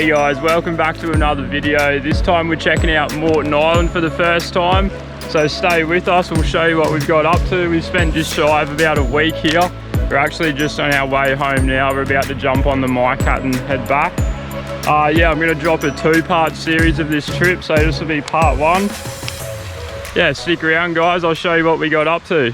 Hey guys, welcome back to another video. This time we're checking out Moreton Island for the first time. So stay with us, we'll show you what we've got up to. We've spent just shy of about a week here. We're actually just on our way home now. We're about to jump on the MyCat and head back. Yeah, I'm gonna drop a two-part series of this trip. So this will be part one. Yeah, stick around guys, I'll show you what we got up to.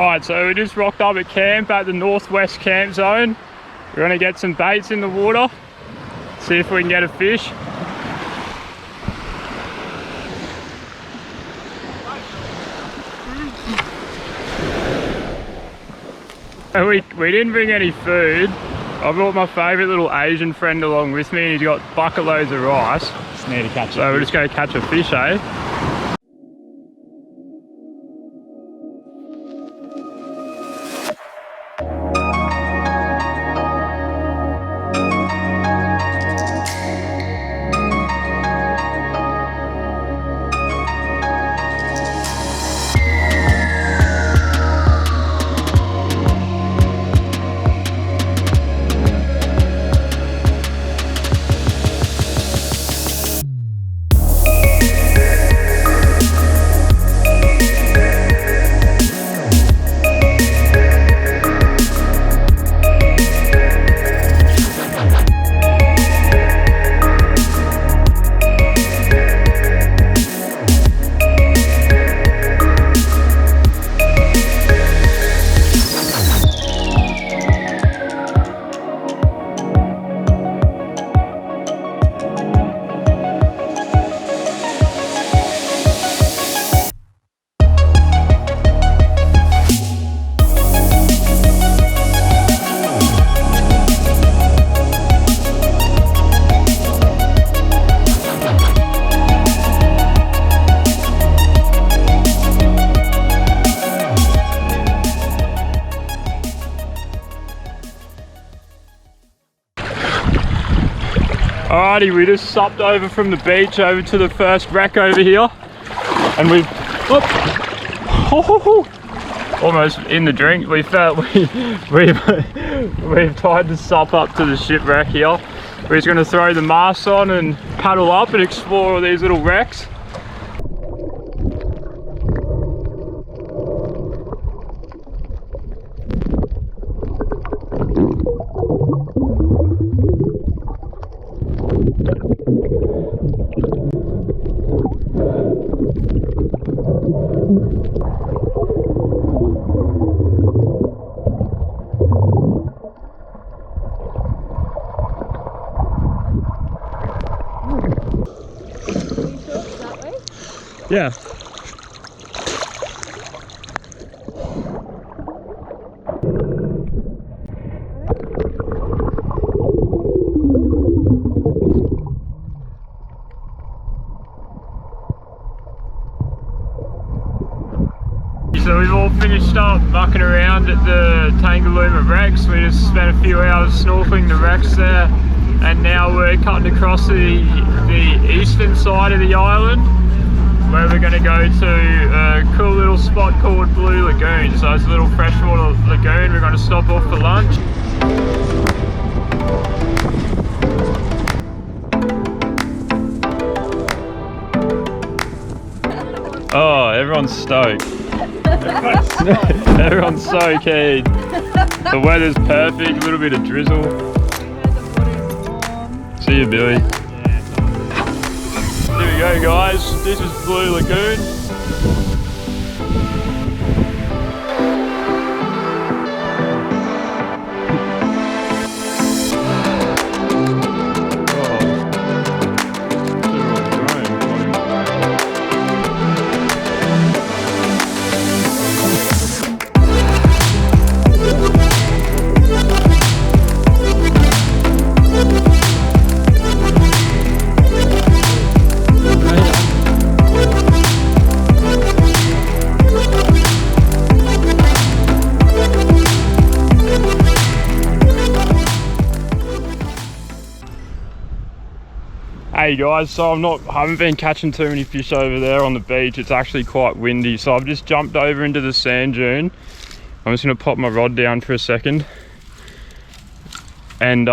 Alright, so we just rocked up at camp at the northwest camp zone. We're going to get some baits in the water, see if we can get a fish. And we didn't bring any food. I brought my favourite little Asian friend along with me and he's got bucket loads of rice. Just need to catch so we're just going to catch a fish, eh? Alrighty, we just supped over from the beach over to the first wreck over here and we've almost in the drink. We felt we've tried to sup up to the shipwreck here. We're just going to throw the mast on and paddle up and explore all these little wrecks. Yeah. So we've all finished up mucking around at the TANGALOOMA wrecks. We just spent a few hours snorkeling the wrecks there, and now we're cutting across the eastern side of the island, where we're going to go to a cool little spot called Blue Lagoon. So it's a little freshwater lagoon. We're going to stop off for lunch. Oh, everyone's stoked. Everyone's so keen. The weather's perfect, a little bit of drizzle. See you, Billy. Here we go, guys. This is Blue Lagoon. Hey guys, so I haven't been catching too many fish over there on the beach. It's actually quite windy, so I've just jumped over into the sand dune. I'm just gonna pop my rod down for a second and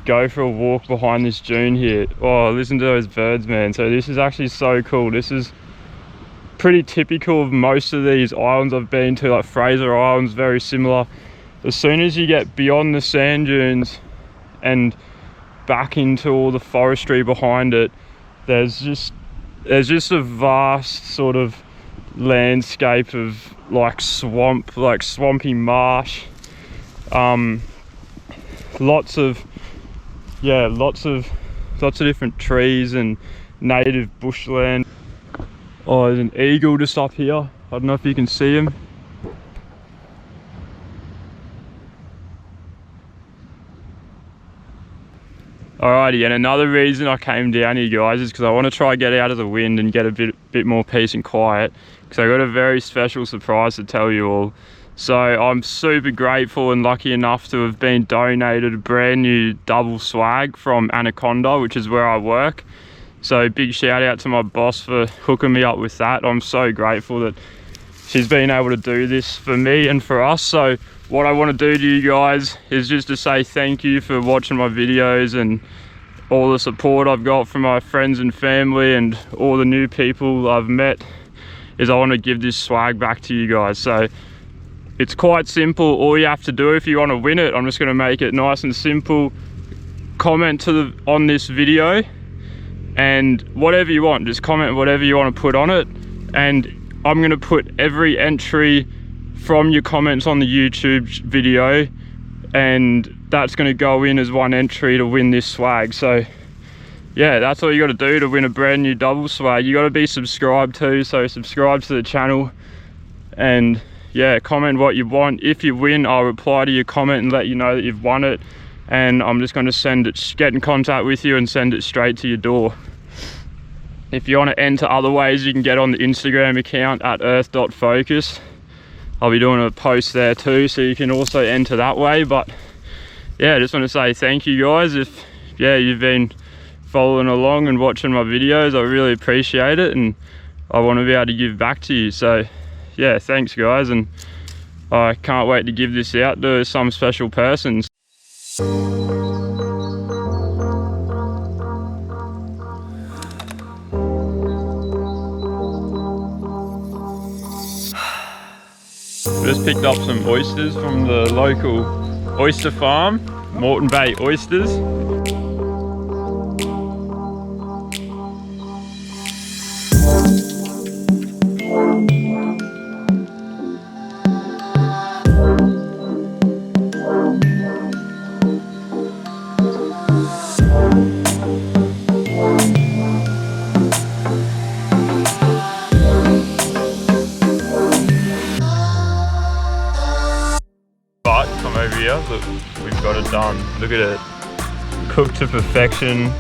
go for a walk behind this dune here. Oh, listen to those birds, man. So this is actually so cool. This is pretty typical of most of these islands I've been to, like Fraser Island's very similar. As soon as you get beyond the sand dunes and back into all the forestry behind it, there's just a vast sort of landscape of like swamp, like swampy marsh, lots of different trees and native bushland. Oh, there's an eagle just up here. I don't know if you can see him. Alrighty, and another reason I came down here, guys, is because I want to try get out of the wind and get a bit more peace and quiet, because I got a very special surprise to tell you all. So I'm super grateful and lucky enough to have been donated a brand new double swag from Anaconda, which is where I work. So big shout out to my boss for hooking me up with that. I'm so grateful that she's been able to do this for me and for us. So what I want to do to you guys is just to say thank you for watching my videos and all the support I've got from my friends and family and all the new people I've met. I want to give this swag back to you guys. So it's quite simple. All you have to do if you want to win it, I'm just going to make it nice and simple. Comment on this video, and whatever you want, just comment whatever you want to put on it, and I'm going to put every entry from your comments on the YouTube video, and that's going to go in as one entry to win this swag. So yeah, that's all you got to do to win a brand new double swag. You got to be subscribed too, so subscribe to the channel, and yeah, comment what you want. If you win, I'll reply to your comment and let you know that you've won it, and I'm just going to get in contact with you and send it straight to your door. If you want to enter other ways, you can get on the Instagram account at earth.focus. I'll be doing a post there too, so you can also enter that way. But yeah, I just want to say thank you guys. If you've been following along and watching my videos, I really appreciate it, and I want to be able to give back to you. So yeah, thanks guys, and I can't wait to give this out to some special person. Just picked up some oysters from the local oyster farm, Moreton Bay Oysters. Come over here, look, we've got it done. Look at it, cooked to perfection.